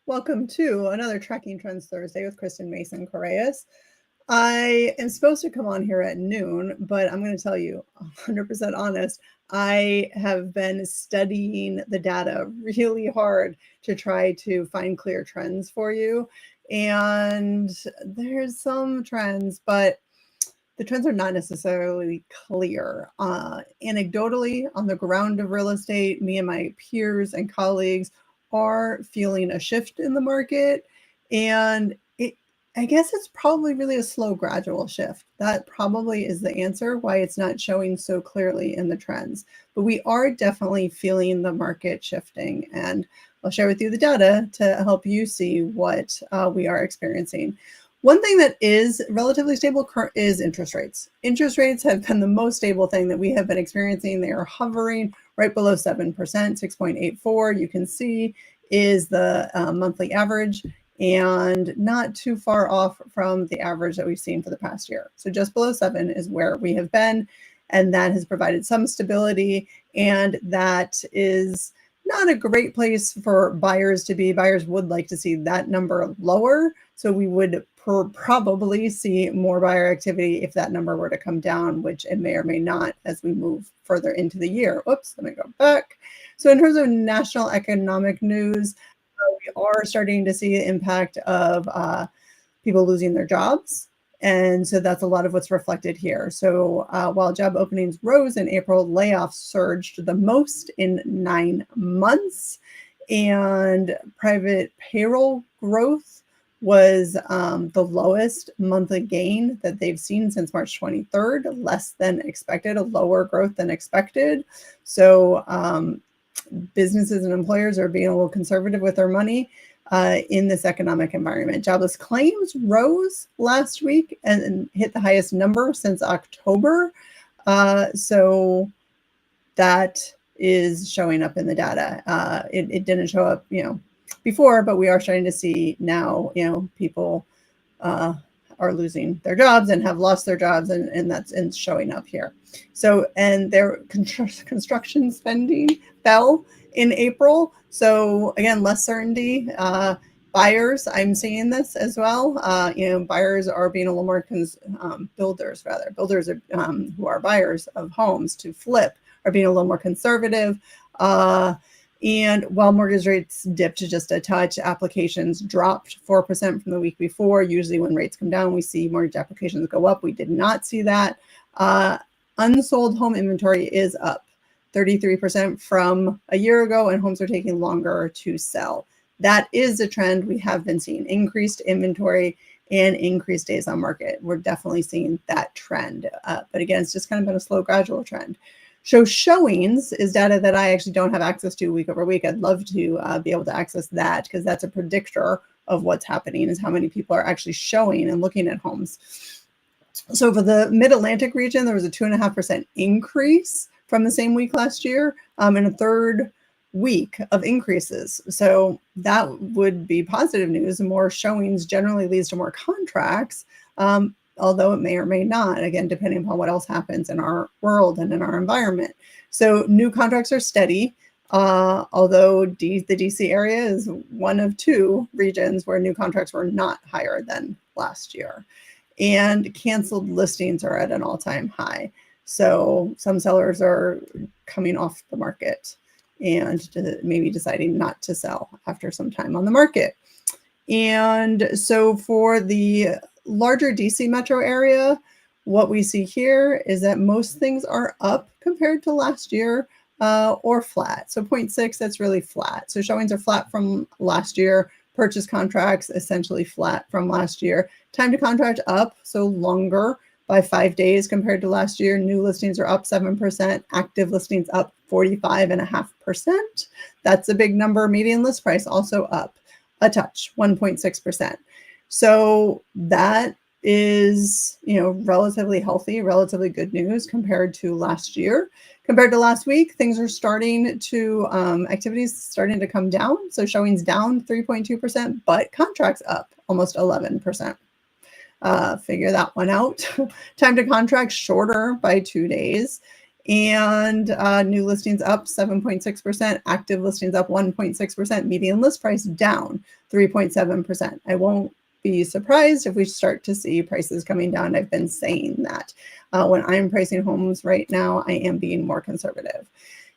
Welcome to another Tracking Trends Thursday with Kristen Mason Coreas. I am supposed to come on here at noon, but I'm going to tell you 100% honest, I have been studying the data really hard to try to find clear trends for you. And there's some trends, but the trends are not necessarily clear. Anecdotally, on the ground of real estate, me and my peers and colleagues are feeling a shift in the market. And I guess it's probably really a slow, gradual shift. That probably is the answer why it's not showing so clearly in the trends. But we are definitely feeling the market shifting. And I'll share with you the data to help you see what we are experiencing. One thing that is relatively stable is interest rates. Interest rates have been the most stable thing that we have been experiencing. They are hovering right below 7%, 6.84. You can see is the monthly average, and not too far off from the average that we've seen for the past year. So just below 7 is where we have been, and that has provided some stability, and that is not a great place for buyers to be. Buyers would like to see that number lower, so we would probably see more buyer activity if that number were to come down, which it may or may not as we move further into the year. Oops, let me go back. So in terms of national economic news, we are starting to see the impact of people losing their jobs. And so that's a lot of what's reflected here. So while job openings rose in April, layoffs surged the most in 9 months. And private payroll growth was the lowest monthly gain that they've seen since March 23rd, less than expected, a lower growth than expected. So businesses and employers are being a little conservative with their money in this economic environment. Jobless claims rose last week and hit the highest number since October. So that is showing up in the data. It didn't show up, before, but we are starting to see now, people are losing their jobs and have lost their jobs, and that's showing up here. So, and their construction spending fell in April. So again, less certainty. Buyers, I'm seeing this as well. Buyers are being a little more, builders who are buyers of homes to flip are being a little more conservative. And while mortgage rates dipped just a touch, applications dropped 4% from the week before. Usually when rates come down, we see mortgage applications go up. We did not see that. Unsold home inventory is up 33% from a year ago, and homes are taking longer to sell. That is a trend we have been seeing, increased inventory and increased days on market. We're definitely seeing that trend. But again, it's just kind of been a slow, gradual trend. So showings is data that I actually don't have access to week over week. I'd love to be able to access that, because that's a predictor of what's happening, is how many people are actually showing and looking at homes. So for the Mid-Atlantic region, there was a 2.5% increase from the same week last year, and a third week of increases. So that would be positive news. More showings generally leads to more contracts, although it may or may not, again, depending upon what else happens in our world and in our environment. So new contracts are steady, although the DC area is one of 2 regions where new contracts were not higher than last year. And canceled listings are at an all-time high. So some sellers are coming off the market and maybe deciding not to sell after some time on the market. And so for the larger DC metro area, what we see here is that most things are up compared to last year, or flat. So 0.6, that's really flat. So showings are flat from last year. Purchase contracts essentially flat from last year. Time to contract up, so longer by 5 days compared to last year. New listings are up 7%. Active listings up 45.5%. That's a big number. Median list price also up a touch, 1.6%. So that is, relatively healthy, relatively good news compared to last year. Compared to last week, things are starting to, activities starting to come down. So showings down 3.2%, but contracts up almost 11%. Figure that one out. Time to contract shorter by 2 days. And new listings up 7.6%, active listings up 1.6%, median list price down 3.7%. I won't be surprised if we start to see prices coming down. I've been saying that. When I'm pricing homes right now, I am being more conservative.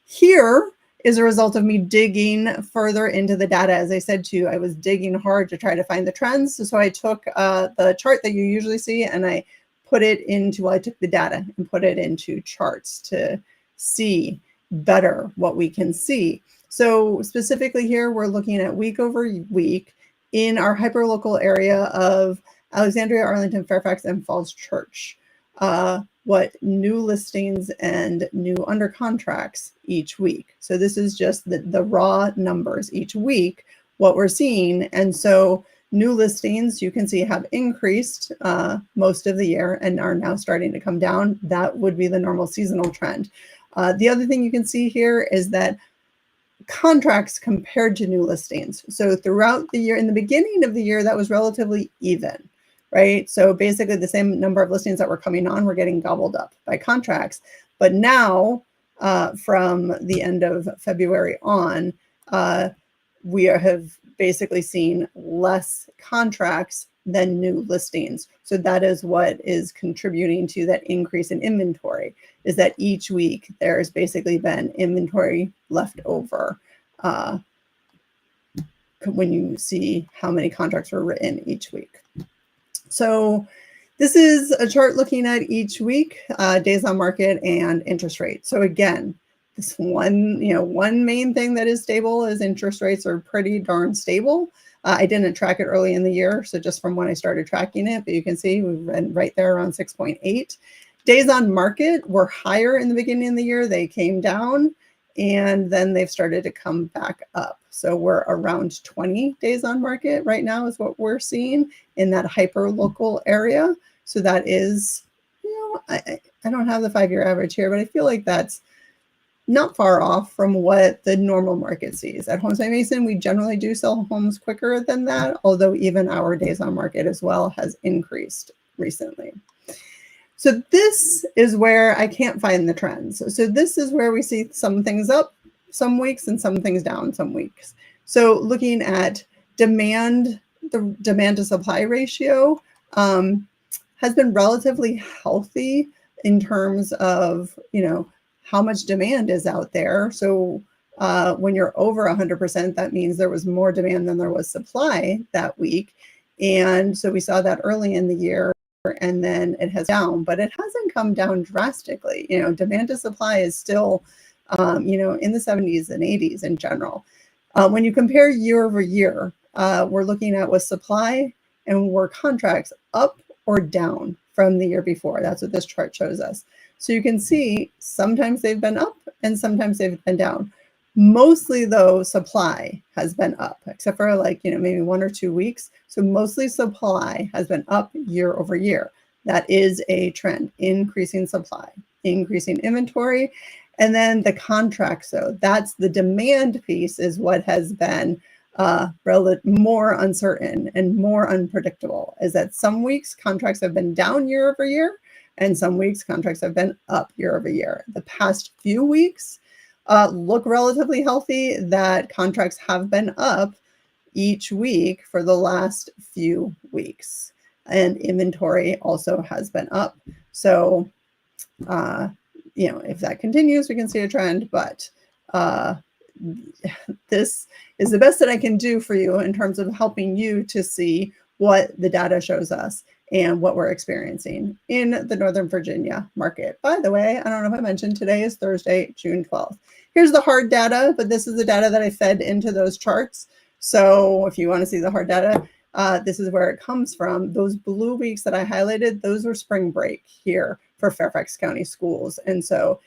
Here is a result of me digging further into the data. As I said to you, I was digging hard to try to find the trends. So I took the chart that you usually see and I put it into, well, I took the data and put it into charts to see better what we can see. So specifically here, we're looking at week over week in our hyperlocal area of Alexandria, Arlington, Fairfax, and Falls Church. What new listings and new under contracts each week. So this is just the raw numbers each week, what we're seeing. And so new listings, you can see, have increased most of the year and are now starting to come down. That would be the normal seasonal trend. The other thing you can see here is that contracts compared to new listings. So throughout the year, in the beginning of the year, that was relatively even, right? So basically the same number of listings that were coming on were getting gobbled up by contracts. But now, from the end of February on, we have basically seen less contracts than new listings. So that is what is contributing to that increase in inventory, is that each week there's basically been inventory left over when you see how many contracts were written each week. So this is a chart looking at each week, days on market and interest rate. So again, this one main thing that is stable is interest rates are pretty darn stable. I didn't track it early in the year, so just from when I started tracking it, but you can see we've been right there around 6.8. Days on market were higher in the beginning of the year. They came down and then they've started to come back up. So we're around 20 days on market right now is what we're seeing in that hyper local area. So that is, I don't have the 5-year average here, but I feel like that's not far off from what the normal market sees. At Homes by Mason, we generally do sell homes quicker than that, although even our days on market as well has increased recently. So this is where I can't find the trends. So this is where we see some things up some weeks and some things down some weeks. So looking at demand, the demand to supply ratio has been relatively healthy in terms of, how much demand is out there. So when you're over 100%, that means there was more demand than there was supply that week. And so we saw that early in the year, and then it has down, but it hasn't come down drastically. Demand to supply is still, in the 70s and 80s in general. When you compare year over year, we're looking at was supply and were contracts up or down from the year before. That's what this chart shows us. So you can see sometimes they've been up and sometimes they've been down. Mostly though, supply has been up, except for maybe 1 or 2 weeks. So mostly supply has been up year over year. That is a trend, increasing supply, increasing inventory. And then the contracts, so that's the demand piece, is what has been more uncertain and more unpredictable, is that some weeks contracts have been down year over year, and some weeks contracts have been up year over year. The past few weeks look relatively healthy, that contracts have been up each week for the last few weeks. And inventory also has been up. So, if that continues, we can see a trend, but this is the best that I can do for you in terms of helping you to see what the data shows us and what we're experiencing in the Northern Virginia market. By the way, I don't know if I mentioned, today is Thursday, June 12th. Here's the hard data, but this is the data that I fed into those charts. So if you want to see the hard data, this is where it comes from. Those blue weeks that I highlighted, those were spring break here for Fairfax County schools. And so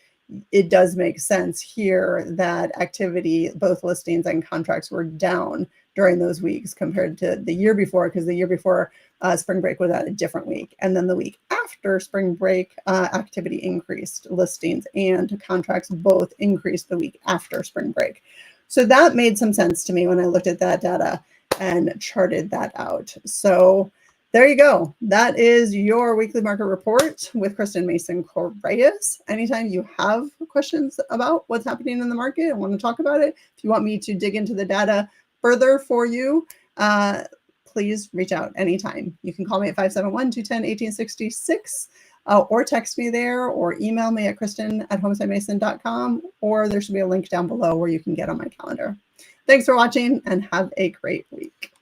it does make sense here that activity, both listings and contracts, were down during those weeks compared to the year before, because the year before spring break was at a different week. And then the week after spring break, activity increased. Listings and contracts both increased the week after spring break. So that made some sense to me when I looked at that data and charted that out. So There you go. That is your weekly market report with Kristen Mason Coreas. Anytime you have questions about what's happening in the market and want to talk about it, if you want me to dig into the data further for you, please reach out anytime. You can call me at 571-210-1866 or text me there or email me at kristen@homesteadmason.com, or there should be a link down below where you can get on my calendar. Thanks for watching and have a great week.